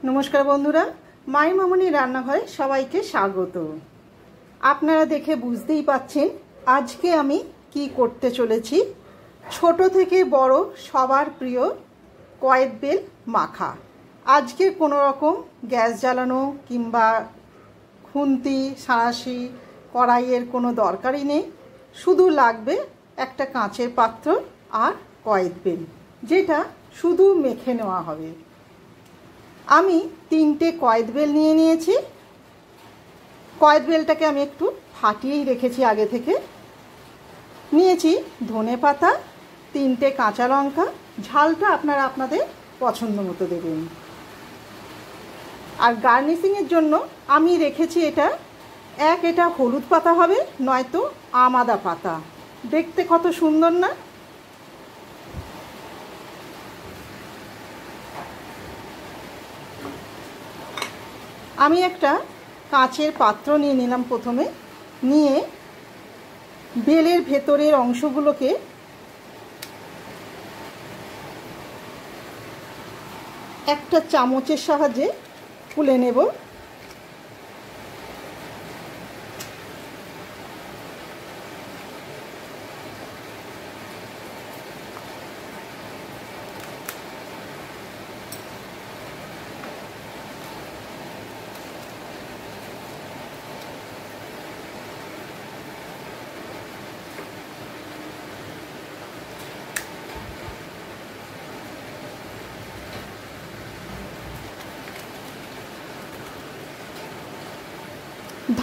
नमस्कार बंधुरा माई मामनी रान्नाघरे सबाइके स्वागत। आपनारा देखे बुझतेई पाच्छेन आज के आमी कि करते चलेछि। छोटो थेके बड़ो सबार प्रिय कयेद बेल माखा। आज के कोनो रकम गैस जालानो किंबा खुंती साँड़ाशी कड़ाइयेर कोनो दरकारी नेই, शुधु लागबे एकटा काँचेर पात्र और कयेद बेल जेटा शुधु मेखे नेওয়া হবে। আমি তিনটে কয়েদ বেল নিয়ে নিয়েছি। কয়েদ বেলটাকে আমি একটু ফাটিয়েই রেখেছি আগে থেকে। নিয়েছি ধনে পাতা, তিনটে কাঁচা লঙ্কা, ঝালটা আপনারা আপনাদের পছন্দ মতো দেবেন। আর গার্নিশিং এর জন্য আমি রেখেছি এটা হলুদ পাতা হবে, নয়তো আম আদা পাতা। দেখতে কত সুন্দর না। আমি একটা কাঁচের পাত্র নিয়ে নিলাম। প্রথমে নিয়ে বেলের ভেতরের অংশগুলোকে একটা চামচের সাহায্যে তুলে নেব।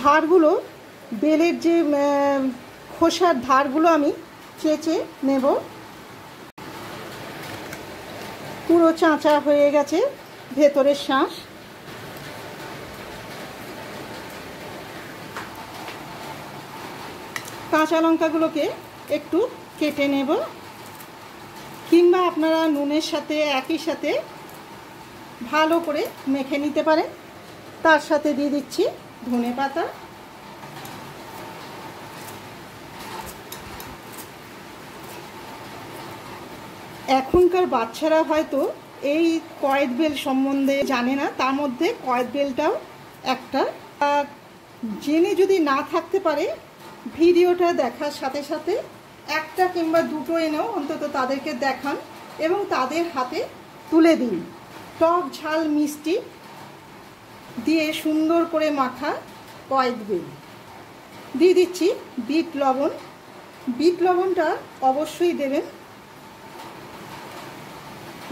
ধারগুলো বেলের যে খোসার ধারগুলো আমি চেঁচে নেব। পুরো চাঁচা হয়ে গেছে ভেতরের শাঁস। কাঁচা লঙ্কাগুলোকে একটু কেটে নেব, কিংবা আপনারা নুনের সাথে একই সাথে ভালো করে মেখে নিতে পারেন। তার সাথে দিয়ে দিচ্ছি ধনে পাতা, এখনকার বাচ্চারা হয়তো এই কয়েদ বেল সম্বন্ধে জানে না, তার মধ্যে কয়েদ বেলটাও একটা। জেনে যদি না থাকতে পারে ভিডিওটা দেখার সাথে সাথে একটা কিংবা দুটো এনেও অন্তত তাদেরকে দেখান এবং তাদের হাতে তুলে দিন। টক ঝাল মিষ্টি দিয়ে সুন্দর করে মাখা কয়েদ বেল। দিয়ে দিচ্ছি বিট লবণ। বিট লবণটা অবশ্যই দেবেন,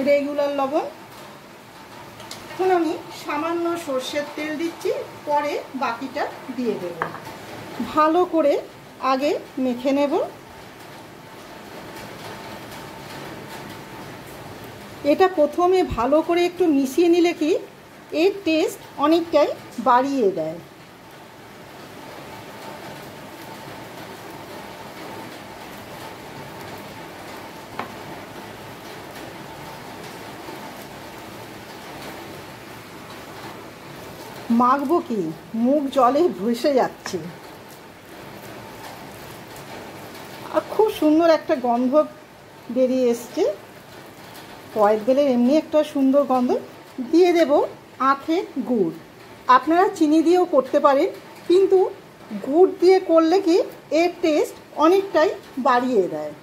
রেগুলার লবণ। এখন আমি সামান্য সর্ষের তেল দিচ্ছি, পরে বাকিটা দিয়ে দেব। ভালো করে আগে মেখে নেব। এটা প্রথমে ভালো করে একটু মিশিয়ে নিলে কি এর টেস্ট অনেকটাই বাড়িয়ে দেয়। মাখবো কি, মুখ জলে ভেসে যাচ্ছে। আর খুব সুন্দর একটা গন্ধ বেরিয়ে এসছে। কয়েদ বেলের এমনি একটা সুন্দর গন্ধ। দিয়ে দেব আখের গুড়। আপনারা চিনি দিয়েও করতে পারেন, কিন্তু গুড় দিয়ে করলে কি এর টেস্ট অনেকটাই বাড়িয়ে দেয়।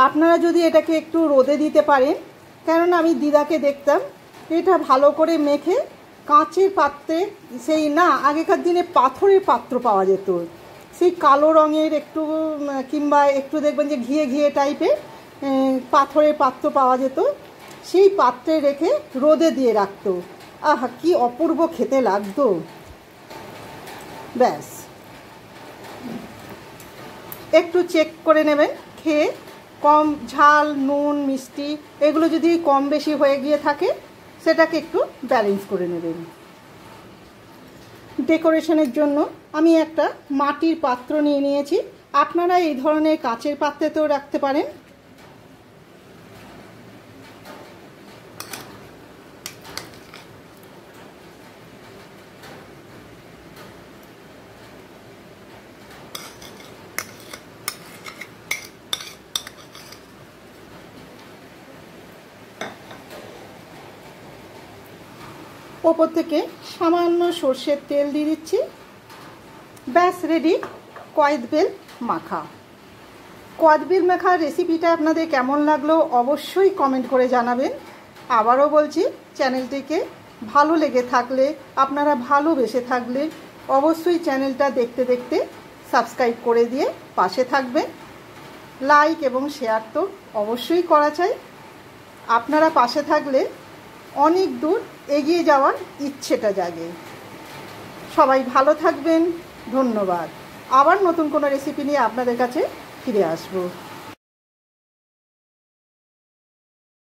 আপনারা যদি এটাকে একটু রোদে দিতে পারেন, কেননা আমি দিদাকে দেখতাম এটা ভালো করে মেখে কাঁচের পাত্রে, সেই না আগেকার দিনে পাথরের পাত্র পাওয়া যেত, সেই কালো রঙের একটু কিংবা একটু দেখবেন যে ঘিয়ে ঘিয়ে টাইপের পাথরের পাত্র পাওয়া যেত, সেই পাত্রে রেখে রোদে দিয়ে রাখতো। আহা কি অপূর্ব খেতে লাগতো। ব্যাস একটু চেক করে নেবেন খেয়ে, কম ঝাল নুন মিষ্টি এগুলো যদি কম বেশি হয়ে গিয়ে থাকে সেটাকে একটু ব্যালেন্স করে নেবেন। ডেকোরেশনের জন্য আমি একটা মাটির পাত্র নিয়ে নিয়েছি। আপনারা এই ধরনের কাঁচের পাত্রেতেও রাখতে পারেন। ওপর থেকে সামান্য সর্ষের তেল দিয়ে দিচ্ছি। ব্যাস রেডি কয়েদবেল মাখা। কয়েদবেল মাখার রেসিপিটা আপনাদের কেমন লাগলো অবশ্যই কমেন্ট করে জানাবেন। আবারও বলছি, চ্যানেলটিকে ভালো লেগে থাকলে, আপনারা ভালোবেসে থাকলে অবশ্যই চ্যানেলটা দেখতে দেখতে সাবস্ক্রাইব করে দিয়ে পাশে থাকবেন। লাইক এবং শেয়ার তো অবশ্যই করা চাই। আপনারা পাশে থাকলে অনেক দূর এগিয়ে যাওয়ার ইচ্ছেটা জাগে। সবাই ভালো থাকবেন, ধন্যবাদ। আবার নতুন কোনো রেসিপি নিয়ে আপনাদের কাছে ফিরে আসবো।